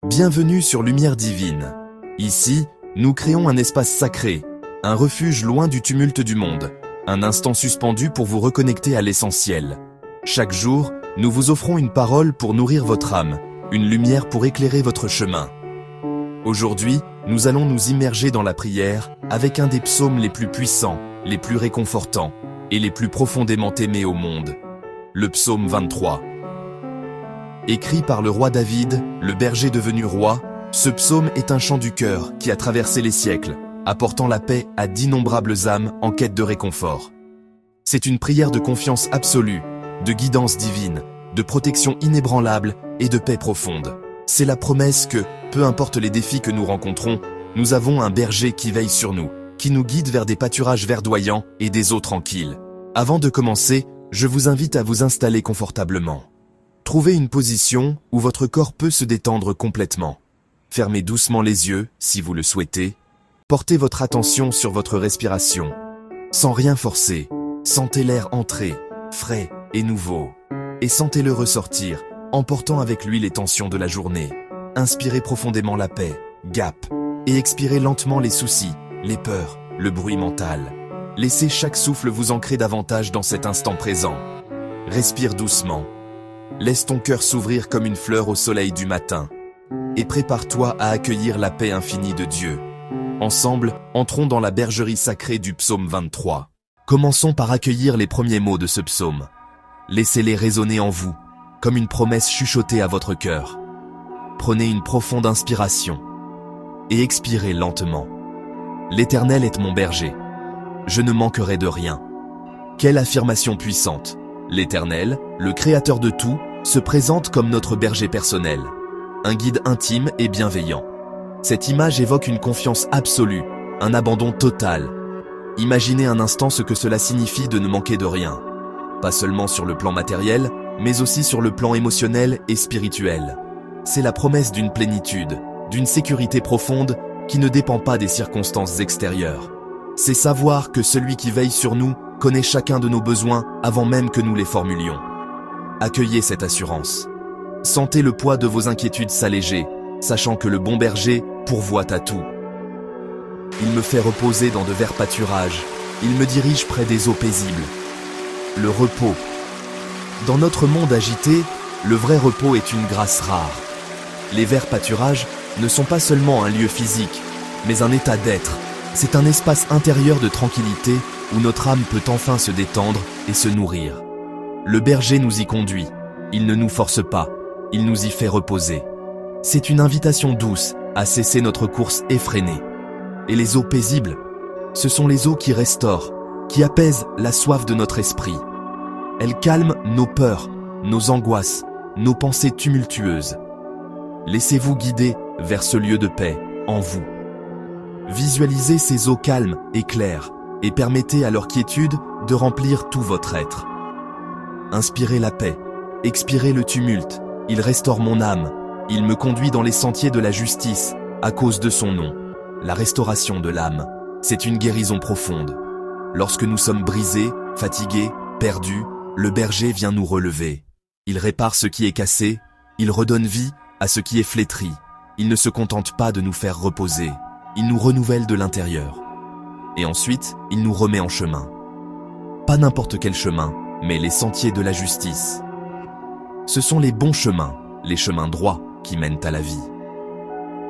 Bienvenue sur Lumière Divine. Ici, nous créons un espace sacré, un refuge loin du tumulte du monde, un instant suspendu pour vous reconnecter à l'essentiel. Chaque jour, nous vous offrons une parole pour nourrir votre âme, une lumière pour éclairer votre chemin. Aujourd'hui, nous allons nous immerger dans la prière avec un des psaumes les plus puissants, les plus réconfortants et les plus profondément aimés au monde, le psaume 23. Écrit par le roi David, le berger devenu roi, ce psaume est un chant du cœur qui a traversé les siècles, apportant la paix à d'innombrables âmes en quête de réconfort. C'est une prière de confiance absolue, de guidance divine, de protection inébranlable et de paix profonde. C'est la promesse que, peu importe les défis que nous rencontrons, nous avons un berger qui veille sur nous, qui nous guide vers des pâturages verdoyants et des eaux tranquilles. Avant de commencer, je vous invite à vous installer confortablement. Trouvez une position où votre corps peut se détendre complètement. Fermez doucement les yeux, si vous le souhaitez. Portez votre attention sur votre respiration. Sans rien forcer, sentez l'air entrer, frais et nouveau. Et sentez-le ressortir, emportant avec lui les tensions de la journée. Inspirez profondément la paix, gap, et expirez lentement les soucis, les peurs, le bruit mental. Laissez chaque souffle vous ancrer davantage dans cet instant présent. Respire doucement. Laisse ton cœur s'ouvrir comme une fleur au soleil du matin. Et prépare-toi à accueillir la paix infinie de Dieu. Ensemble, entrons dans la bergerie sacrée du psaume 23. Commençons par accueillir les premiers mots de ce psaume. Laissez-les résonner en vous, comme une promesse chuchotée à votre cœur. Prenez une profonde inspiration et expirez lentement. L'Éternel est mon berger. Je ne manquerai de rien. Quelle affirmation puissante! L'Éternel, le Créateur de tout, se présente comme notre berger personnel, un guide intime et bienveillant. Cette image évoque une confiance absolue, un abandon total. Imaginez un instant ce que cela signifie de ne manquer de rien. Pas seulement sur le plan matériel, mais aussi sur le plan émotionnel et spirituel. C'est la promesse d'une plénitude, d'une sécurité profonde qui ne dépend pas des circonstances extérieures. C'est savoir que celui qui veille sur nous connaît chacun de nos besoins avant même que nous les formulions. Accueillez cette assurance. Sentez le poids de vos inquiétudes s'alléger, sachant que le bon berger pourvoit à tout. Il me fait reposer dans de verts pâturages. Il me dirige près des eaux paisibles. Le repos. Dans notre monde agité, le vrai repos est une grâce rare. Les verts pâturages ne sont pas seulement un lieu physique, mais un état d'être. C'est un espace intérieur de tranquillité où notre âme peut enfin se détendre et se nourrir. Le berger nous y conduit. Il ne nous force pas. Il nous y fait reposer. C'est une invitation douce à cesser notre course effrénée. Et les eaux paisibles, ce sont les eaux qui restaurent, qui apaisent la soif de notre esprit. Elles calment nos peurs, nos angoisses, nos pensées tumultueuses. Laissez-vous guider vers ce lieu de paix en vous. Visualisez ces eaux calmes et claires et permettez à leur quiétude de remplir tout votre être. Inspirez la paix, expirez le tumulte. Il restaure mon âme, il me conduit dans les sentiers de la justice à cause de son nom. La restauration de l'âme, c'est une guérison profonde. Lorsque nous sommes brisés, fatigués, perdus, le berger vient nous relever. Il répare ce qui est cassé, il redonne vie à ce qui est flétri. Il ne se contente pas de nous faire reposer, il nous renouvelle de l'intérieur. Et ensuite, il nous remet en chemin. Pas n'importe quel chemin, mais les sentiers de la justice. Ce sont les bons chemins, les chemins droits qui mènent à la vie.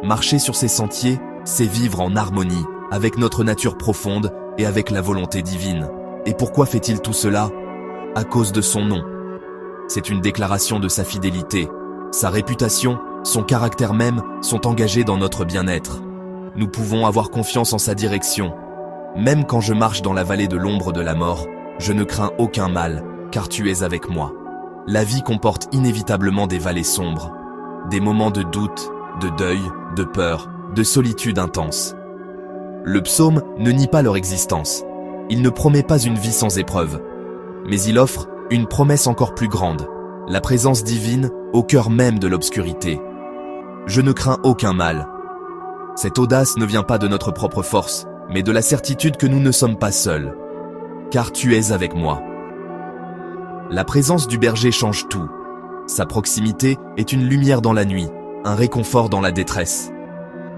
Marcher sur ces sentiers, c'est vivre en harmonie avec notre nature profonde et avec la volonté divine. Et pourquoi fait-il tout cela? À cause de son nom. C'est une déclaration de sa fidélité. Sa réputation, son caractère même sont engagés dans notre bien-être. Nous pouvons avoir confiance en sa direction. Même quand je marche dans la vallée de l'ombre de la mort, je ne crains aucun mal, car tu es avec moi. La vie comporte inévitablement des vallées sombres, des moments de doute, de deuil, de peur, de solitude intense. Le psaume ne nie pas leur existence. Il ne promet pas une vie sans épreuve. Mais il offre une promesse encore plus grande, la présence divine au cœur même de l'obscurité. Je ne crains aucun mal. Cette audace ne vient pas de notre propre force, mais de la certitude que nous ne sommes pas seuls. Car tu es avec moi. La présence du berger change tout. Sa proximité est une lumière dans la nuit, un réconfort dans la détresse.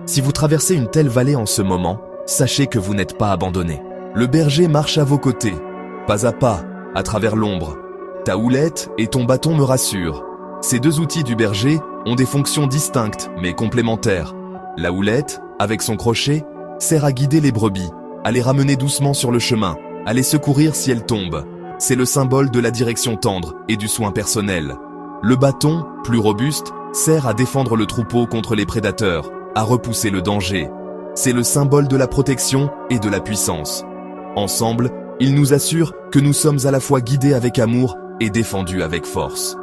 Si vous traversez une telle vallée en ce moment, sachez que vous n'êtes pas abandonné. Le berger marche à vos côtés, pas à pas, à travers l'ombre. Ta houlette et ton bâton me rassurent. Ces deux outils du berger ont des fonctions distinctes mais complémentaires. La houlette, avec son crochet, sert à guider les brebis, à les ramener doucement sur le chemin, à les secourir si elles tombent. C'est le symbole de la direction tendre et du soin personnel. Le bâton, plus robuste, sert à défendre le troupeau contre les prédateurs, à repousser le danger. C'est le symbole de la protection et de la puissance. Ensemble, ils nous assurent que nous sommes à la fois guidés avec amour et défendus avec force.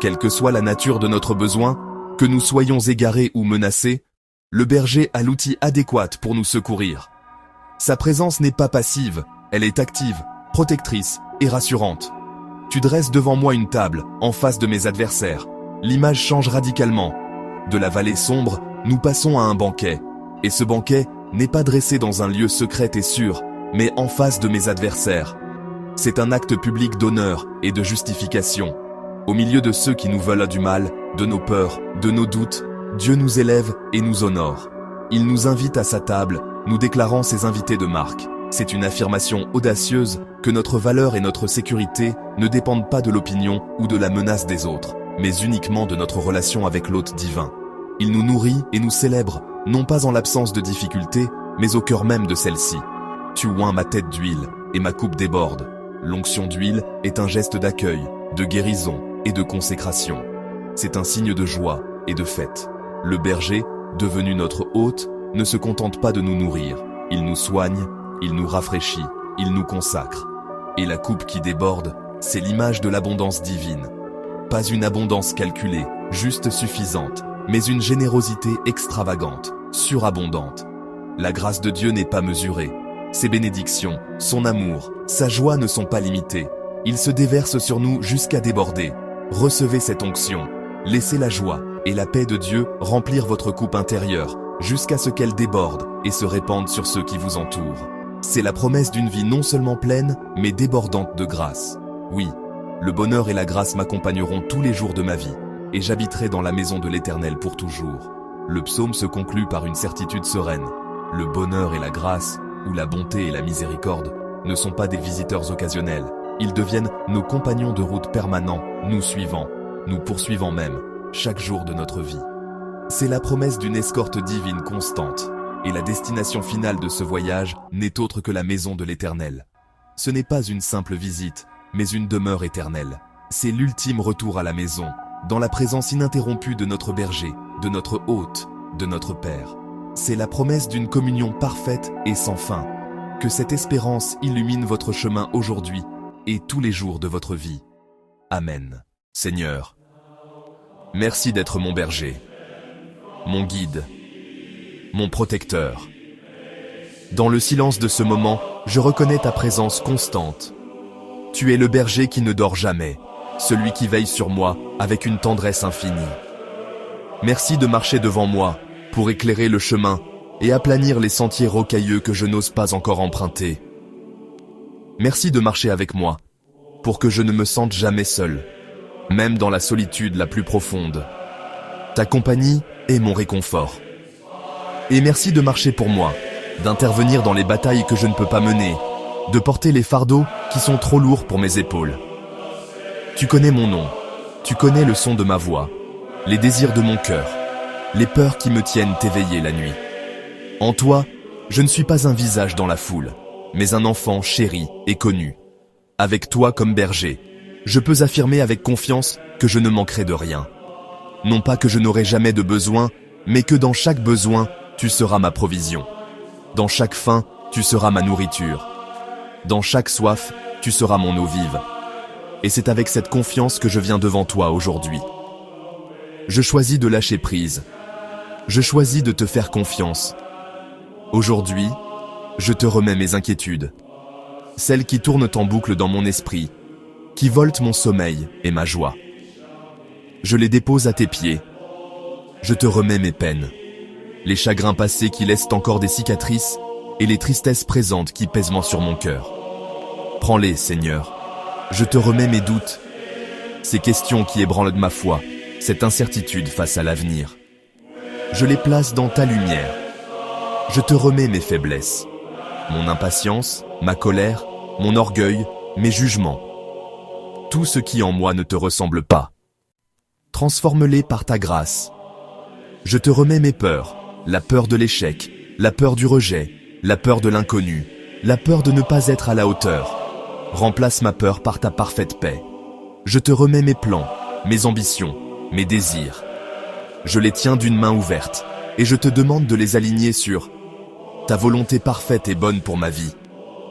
Quelle que soit la nature de notre besoin, que nous soyons égarés ou menacés, le berger a l'outil adéquat pour nous secourir. Sa présence n'est pas passive, elle est active, protectrice et rassurante. Tu dresses devant moi une table, en face de mes adversaires. L'image change radicalement. De la vallée sombre, nous passons à un banquet. Et ce banquet n'est pas dressé dans un lieu secret et sûr, mais en face de mes adversaires. C'est un acte public d'honneur et de justification. Au milieu de ceux qui nous veulent du mal, de nos peurs, de nos doutes, Dieu nous élève et nous honore. Il nous invite à sa table, nous déclarant ses invités de marque. C'est une affirmation audacieuse que notre valeur et notre sécurité ne dépendent pas de l'opinion ou de la menace des autres, mais uniquement de notre relation avec l'hôte divin. Il nous nourrit et nous célèbre, non pas en l'absence de difficultés, mais au cœur même de celle-ci. Tu oins ma tête d'huile et ma coupe déborde. L'onction d'huile est un geste d'accueil, de guérison et de consécration. C'est un signe de joie et de fête. Le berger, devenu notre hôte, ne se contente pas de nous nourrir. Il nous soigne, il nous rafraîchit, il nous consacre. Et la coupe qui déborde, c'est l'image de l'abondance divine. Pas une abondance calculée, juste suffisante, mais une générosité extravagante, surabondante. La grâce de Dieu n'est pas mesurée. Ses bénédictions, son amour, sa joie ne sont pas limitées. Il se déverse sur nous jusqu'à déborder. Recevez cette onction. Laissez la joie et la paix de Dieu remplir votre coupe intérieure, jusqu'à ce qu'elle déborde et se répande sur ceux qui vous entourent. C'est la promesse d'une vie non seulement pleine, mais débordante de grâce. Oui, le bonheur et la grâce m'accompagneront tous les jours de ma vie, et j'habiterai dans la maison de l'Éternel pour toujours. Le psaume se conclut par une certitude sereine. Le bonheur et la grâce, ou la bonté et la miséricorde, ne sont pas des visiteurs occasionnels. Ils deviennent nos compagnons de route permanents, nous suivant, nous poursuivant même, chaque jour de notre vie. C'est la promesse d'une escorte divine constante, et la destination finale de ce voyage n'est autre que la maison de l'Éternel. Ce n'est pas une simple visite, mais une demeure éternelle. C'est l'ultime retour à la maison, dans la présence ininterrompue de notre berger, de notre hôte, de notre Père. C'est la promesse d'une communion parfaite et sans fin. Que cette espérance illumine votre chemin aujourd'hui et tous les jours de votre vie. Amen. Seigneur, merci d'être mon berger, mon guide, mon protecteur. Dans le silence de ce moment, je reconnais ta présence constante. Tu es le berger qui ne dort jamais, celui qui veille sur moi avec une tendresse infinie. Merci de marcher devant moi pour éclairer le chemin et aplanir les sentiers rocailleux que je n'ose pas encore emprunter. Merci de marcher avec moi pour que je ne me sente jamais seul, même dans la solitude la plus profonde. Ta compagnie est mon réconfort. Et merci de marcher pour moi, d'intervenir dans les batailles que je ne peux pas mener, de porter les fardeaux qui sont trop lourds pour mes épaules. Tu connais mon nom, tu connais le son de ma voix, les désirs de mon cœur, les peurs qui me tiennent éveillé la nuit. En toi, je ne suis pas un visage dans la foule, mais un enfant chéri et connu. Avec toi comme berger, je peux affirmer avec confiance que je ne manquerai de rien. Non pas que je n'aurai jamais de besoin, mais que dans chaque besoin, tu seras ma provision. Dans chaque faim, tu seras ma nourriture. Dans chaque soif, tu seras mon eau vive. Et c'est avec cette confiance que je viens devant toi aujourd'hui. Je choisis de lâcher prise. Je choisis de te faire confiance. Aujourd'hui, je te remets mes inquiétudes, celles qui tournent en boucle dans mon esprit, qui volent mon sommeil et ma joie. Je les dépose à tes pieds. Je te remets mes peines, les chagrins passés qui laissent encore des cicatrices et les tristesses présentes qui pèsent sur mon cœur. Prends-les, Seigneur. Je te remets mes doutes, ces questions qui ébranlent ma foi cette incertitude face à l'avenir. Je les place dans ta lumière. Je te remets mes faiblesses, mon impatience, ma colère, mon orgueil, mes jugements. Tout ce qui en moi ne te ressemble pas. Transforme-les par ta grâce. Je te remets mes peurs, la peur de l'échec, la peur du rejet, la peur de l'inconnu, la peur de ne pas être à la hauteur. Remplace ma peur par ta parfaite paix. Je te remets mes plans, mes ambitions, mes désirs. Je les tiens d'une main ouverte, et je te demande de les aligner sur ta volonté parfaite et bonne pour ma vie.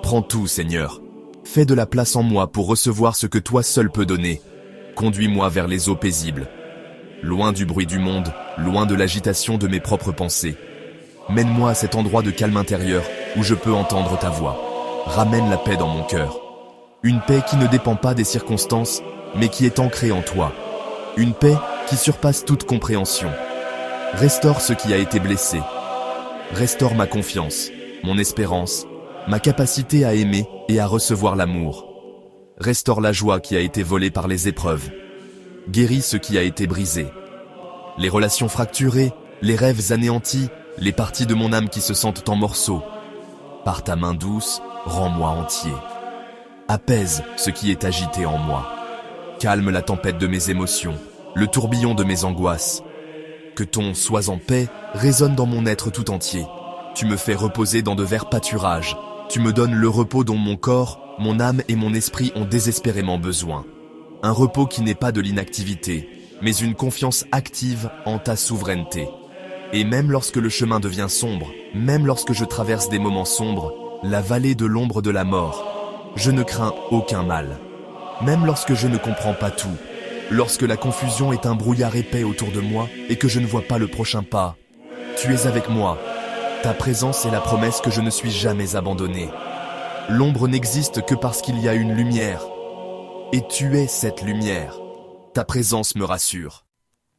Prends tout, Seigneur. Fais de la place en moi pour recevoir ce que toi seul peux donner. Conduis-moi vers les eaux paisibles. Loin du bruit du monde, loin de l'agitation de mes propres pensées. Mène-moi à cet endroit de calme intérieur où je peux entendre ta voix. Ramène la paix dans mon cœur. Une paix qui ne dépend pas des circonstances, mais qui est ancrée en toi. Une paix qui surpasse toute compréhension. Restaure ce qui a été blessé. Restaure ma confiance, mon espérance, ma capacité à aimer et à recevoir l'amour. Restaure la joie qui a été volée par les épreuves. Guéris ce qui a été brisé. Les relations fracturées, les rêves anéantis, les parties de mon âme qui se sentent en morceaux. Par ta main douce, rends-moi entier. Apaise ce qui est agité en moi. Calme la tempête de mes émotions, le tourbillon de mes angoisses. Que ton « sois en paix » résonne dans mon être tout entier. Tu me fais reposer dans de verts pâturages. Tu me donnes le repos dont mon corps, mon âme et mon esprit ont désespérément besoin. Un repos qui n'est pas de l'inactivité, mais une confiance active en ta souveraineté. Et même lorsque le chemin devient sombre, même lorsque je traverse des moments sombres, la vallée de l'ombre de la mort, je ne crains aucun mal. Même lorsque je ne comprends pas tout, lorsque la confusion est un brouillard épais autour de moi et que je ne vois pas le prochain pas, tu es avec moi. Ta présence est la promesse que je ne suis jamais abandonné. L'ombre n'existe que parce qu'il y a une lumière. Et tu es cette lumière. Ta présence me rassure.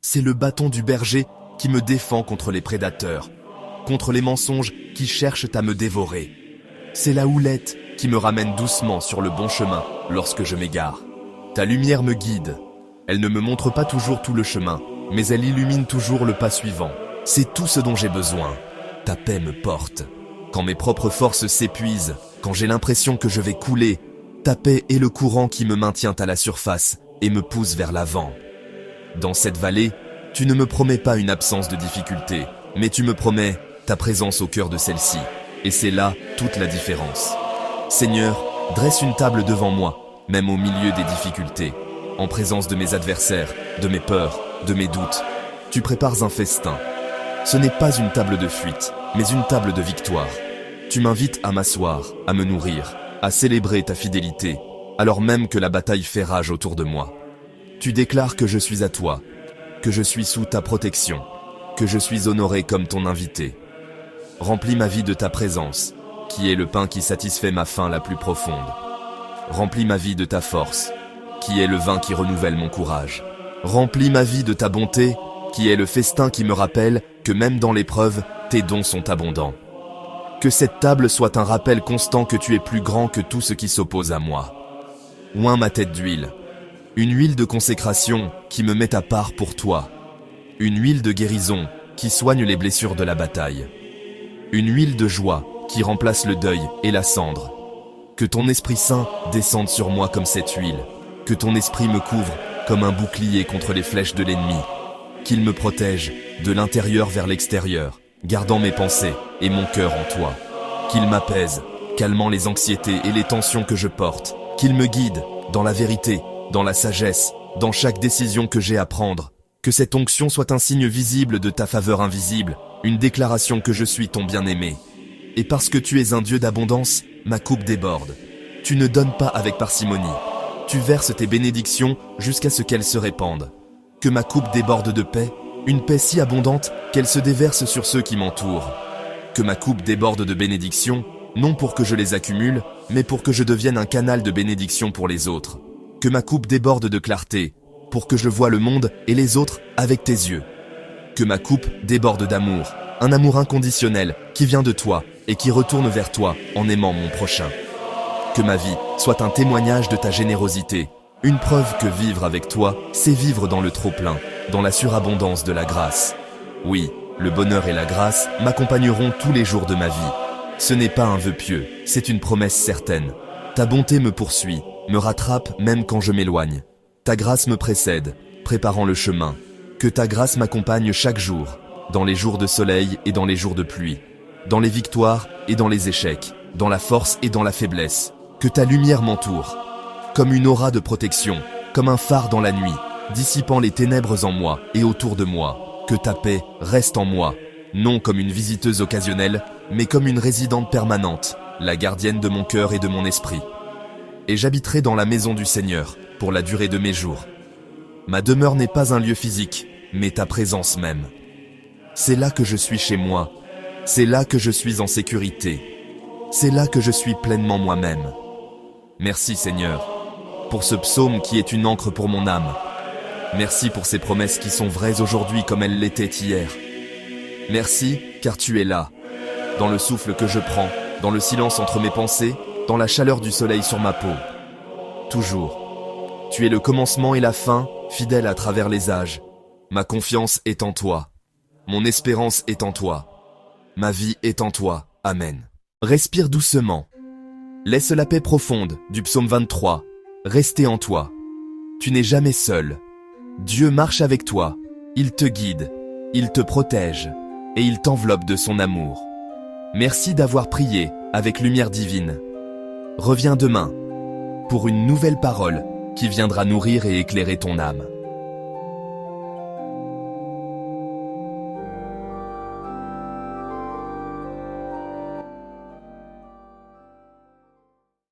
C'est le bâton du berger qui me défend contre les prédateurs, contre les mensonges qui cherchent à me dévorer. C'est la houlette qui me ramène doucement sur le bon chemin lorsque je m'égare. Ta lumière me guide. Elle ne me montre pas toujours tout le chemin, mais elle illumine toujours le pas suivant. C'est tout ce dont j'ai besoin. Ta paix me porte. Quand mes propres forces s'épuisent, quand j'ai l'impression que je vais couler, ta paix est le courant qui me maintient à la surface et me pousse vers l'avant. Dans cette vallée, tu ne me promets pas une absence de difficulté, mais tu me promets ta présence au cœur de celle-ci. Et c'est là toute la différence. Seigneur, dresse une table devant moi, même au milieu des difficultés, en présence de mes adversaires, de mes peurs, de mes doutes. Tu prépares un festin. Ce n'est pas une table de fuite, mais une table de victoire. Tu m'invites à m'asseoir, à me nourrir, à célébrer ta fidélité, alors même que la bataille fait rage autour de moi. Tu déclares que je suis à toi, que je suis sous ta protection, que je suis honoré comme ton invité. Remplis ma vie de ta présence, qui est le pain qui satisfait ma faim la plus profonde. Remplis ma vie de ta force, qui est le vin qui renouvelle mon courage. Remplis ma vie de ta bonté, qui est le festin qui me rappelle que même dans l'épreuve, tes dons sont abondants. Que cette table soit un rappel constant que tu es plus grand que tout ce qui s'oppose à moi. Oins ma tête d'huile, une huile de consécration qui me met à part pour toi. Une huile de guérison qui soigne les blessures de la bataille. Une huile de joie qui remplace le deuil et la cendre. Que ton Esprit Saint descende sur moi comme cette huile. Que ton esprit me couvre comme un bouclier contre les flèches de l'ennemi. Qu'il me protège de l'intérieur vers l'extérieur, gardant mes pensées et mon cœur en toi. Qu'il m'apaise, calmant les anxiétés et les tensions que je porte. Qu'il me guide dans la vérité, dans la sagesse, dans chaque décision que j'ai à prendre. Que cette onction soit un signe visible de ta faveur invisible, une déclaration que je suis ton bien-aimé. Et parce que tu es un Dieu d'abondance, ma coupe déborde. Tu ne donnes pas avec parcimonie. Tu verses tes bénédictions jusqu'à ce qu'elles se répandent. Que ma coupe déborde de paix, une paix si abondante qu'elle se déverse sur ceux qui m'entourent. Que ma coupe déborde de bénédictions, non pour que je les accumule, mais pour que je devienne un canal de bénédiction pour les autres. Que ma coupe déborde de clarté, pour que je voie le monde et les autres avec tes yeux. Que ma coupe déborde d'amour, un amour inconditionnel qui vient de toi et qui retourne vers toi en aimant mon prochain. Que ma vie soit un témoignage de ta générosité, une preuve que vivre avec toi, c'est vivre dans le trop-plein. dans la surabondance de la grâce. Oui, le bonheur et la grâce m'accompagneront tous les jours de ma vie. Ce n'est pas un vœu pieux, c'est une promesse certaine. Ta bonté me poursuit, me rattrape même quand je m'éloigne. Ta grâce me précède, préparant le chemin. Que ta grâce m'accompagne chaque jour, dans les jours de soleil et dans les jours de pluie, dans les victoires et dans les échecs, dans la force et dans la faiblesse. Que ta lumière m'entoure, comme une aura de protection, comme un phare dans la nuit, dissipant les ténèbres en moi et autour de moi. Que ta paix reste en moi, non comme une visiteuse occasionnelle, mais comme une résidente permanente, la gardienne de mon cœur et de mon esprit. Et j'habiterai dans la maison du Seigneur, pour la durée de mes jours. Ma demeure n'est pas un lieu physique, mais ta présence même. C'est là que je suis chez moi, c'est là que je suis en sécurité, c'est là que je suis pleinement moi-même. Merci Seigneur, pour ce psaume qui est une encre pour mon âme. Merci pour ces promesses qui sont vraies aujourd'hui comme elles l'étaient hier. Merci, car tu es là, dans le souffle que je prends, dans le silence entre mes pensées, dans la chaleur du soleil sur ma peau. Toujours. Tu es le commencement et la fin, fidèle à travers les âges. Ma confiance est en toi. Mon espérance est en toi. Ma vie est en toi. Amen. Respire doucement. Laisse la paix profonde du psaume 23 rester en toi. Tu n'es jamais seul. Dieu marche avec toi. Il te guide, il te protège et il t'enveloppe de son amour. Merci d'avoir prié avec lumière divine. Reviens demain pour une nouvelle parole qui viendra nourrir et éclairer ton âme.